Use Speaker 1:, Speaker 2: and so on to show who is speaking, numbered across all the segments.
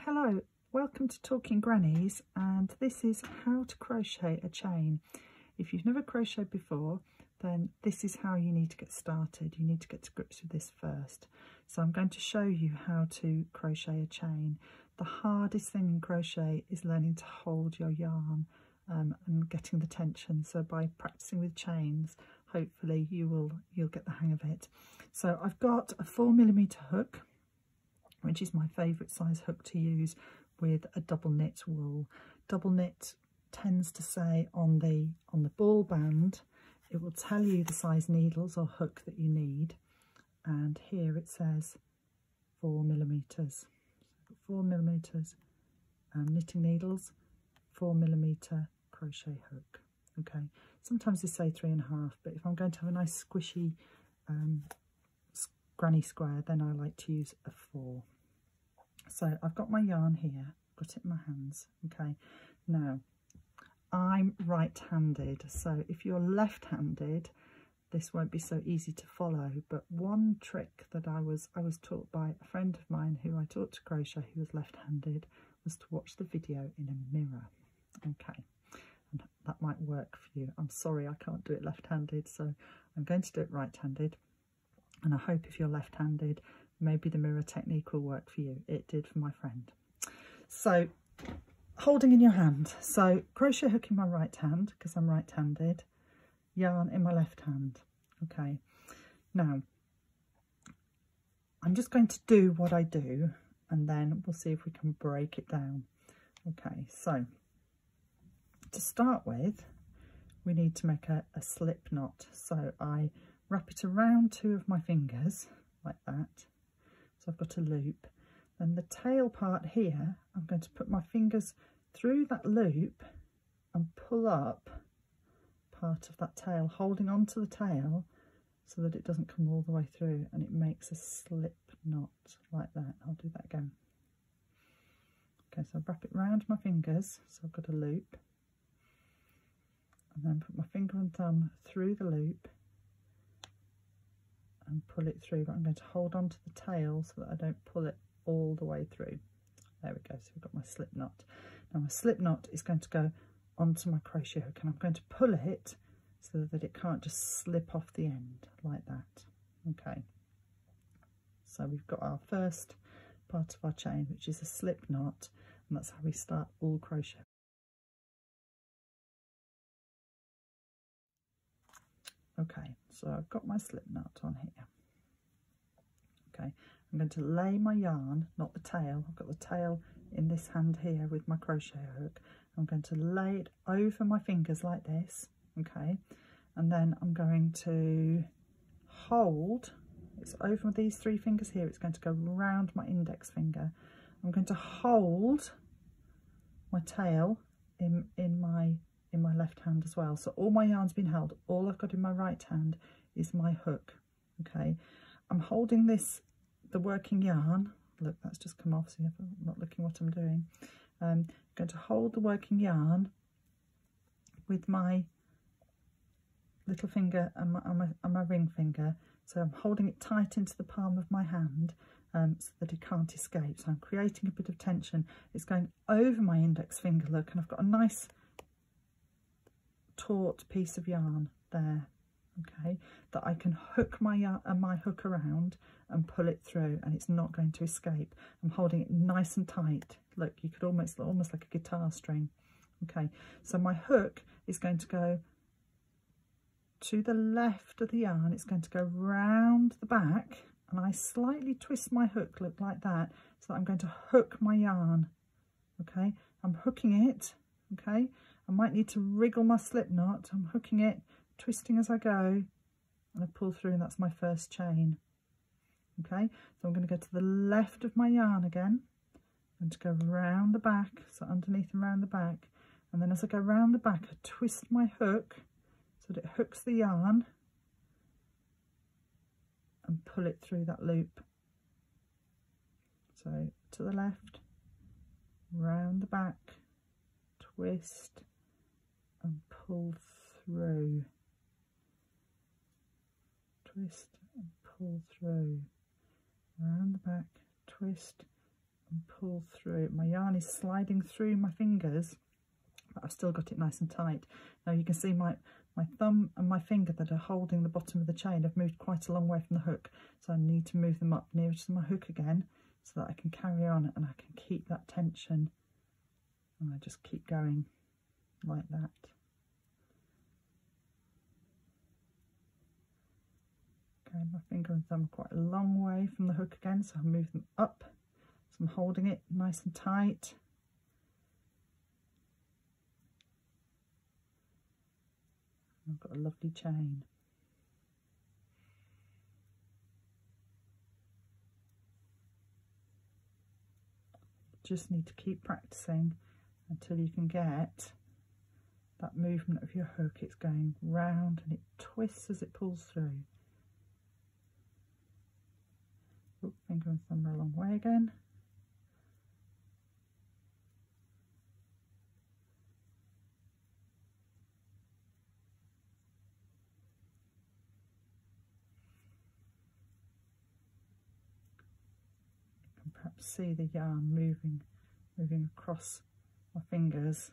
Speaker 1: Hello, welcome to Talking Grannies, and this is how to crochet a chain. If you've never crocheted before, then this is how you need to get started. You need to get to grips with this first. So I'm going to show you how to crochet a chain. The hardest thing in crochet is learning to hold your yarn and getting the tension. So by practicing with chains, hopefully you'll get the hang of it. So I've got a 4mm hook, which is my favourite size hook to use with a double knit wool. Double knit tends to say on the ball band, it will tell you the size needles or hook that you need, and here it says 4mm. 4mm knitting needles, 4mm crochet hook. Okay, sometimes they say 3.5, but if I'm going to have a nice squishy granny square, then I like to use a 4. So I've got my yarn here, got it in my hands. Okay, now I'm right-handed, so if you're left-handed, this won't be so easy to follow. But one trick that I was taught by a friend of mine who I taught to crochet, who was left-handed, was to watch the video in a mirror. Okay, and that might work for you. I'm sorry I can't do it left-handed, so I'm going to do it right-handed. And I hope if you're left-handed, maybe the mirror technique will work for you. It did for my friend. So holding in your hand, so crochet hook in my right hand because I'm right-handed, yarn in my left hand. Okay, now I'm just going to do what I do and then we'll see if we can break it down. Okay, so to start with, we need to make a slip knot. So I wrap it around 2 of my fingers like that. So I've got a loop. Then the tail part here, I'm going to put my fingers through that loop and pull up part of that tail, holding onto the tail so that it doesn't come all the way through, and it makes a slip knot like that. I'll do that again. Okay, so I wrap it round my fingers, so I've got a loop, and then put my finger and thumb through the loop and pull it through, but I'm going to hold on to the tail so that I don't pull it all the way through. There we go, so we've got my slip knot. Now my slip knot is going to go onto my crochet hook, and I'm going to pull it so that it can't just slip off the end like that. Okay, so we've got our first part of our chain, which is a slip knot, and that's how we start all crochet. Okay, so I've got my slip knot on here. Okay, I'm going to lay my yarn, not the tail, I've got the tail in this hand here with my crochet hook. I'm going to lay it over my fingers like this, okay, and then I'm going to hold, it's over these 3 fingers here, it's going to go round my index finger. I'm going to hold my tail in my left hand as well. So all my yarn's been held. All I've got in my right hand is my hook. Okay, I'm holding this, the working yarn. Look, that's just come off, so I'm not looking what I'm doing. I'm going to hold the working yarn with my little finger and my ring finger. So I'm holding it tight into the palm of my hand so that it can't escape. So I'm creating a bit of tension. It's going over my index finger, look, and I've got a nice taut piece of yarn there, okay, that I can hook my hook around and pull it through, and it's not going to escape. I'm holding it nice and tight. Look, you could almost like a guitar string. Okay, so my hook is going to go to the left of the yarn. It's going to go round the back, and I slightly twist my hook, look, like that, so that I'm going to hook my yarn. Okay, I'm hooking it. Okay, I might need to wriggle my slip knot. I'm hooking it, twisting as I go, and I pull through, and that's my first chain. Okay, so I'm going to go to the left of my yarn again. I'm going to go round the back, so underneath and round the back, and then as I go round the back, I twist my hook so that it hooks the yarn and pull it through that loop. So to the left, round the back, twist and pull through, twist and pull through, round the back, twist and pull through. My yarn is sliding through my fingers, but I've still got it nice and tight. Now you can see my thumb and my finger that are holding the bottom of the chain have moved quite a long way from the hook, so I need to move them up nearer to my hook again so that I can carry on and I can keep that tension, and I just keep going like that. Okay, my finger and thumb are quite a long way from the hook again, so I'll move them up. So I'm holding it nice and tight. I've got a lovely chain. Just need to keep practicing until you can get that movement of your hook. It's going round and it twists as it pulls through. Oh, finger and thumb are a long way again. You can perhaps see the yarn moving across my fingers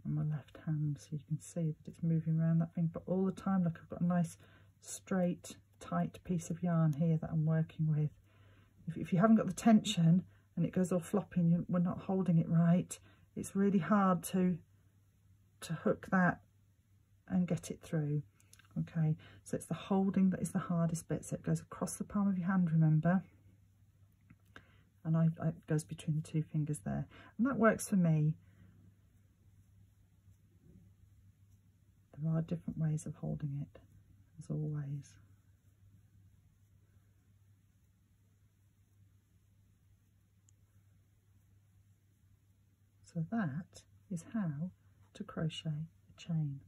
Speaker 1: on my left hand, so you can see that it's moving around that thing. But all the time, look, I've got a nice straight tight piece of yarn here that I'm working with. If you haven't got the tension and it goes all flopping, we're not holding it right, it's really hard to hook that and get it through. Okay, so it's the holding that is the hardest bit. So it goes across the palm of your hand, remember, and it goes between the two fingers there, and that works for me. There are different ways of holding it, as always. So that is how to crochet a chain.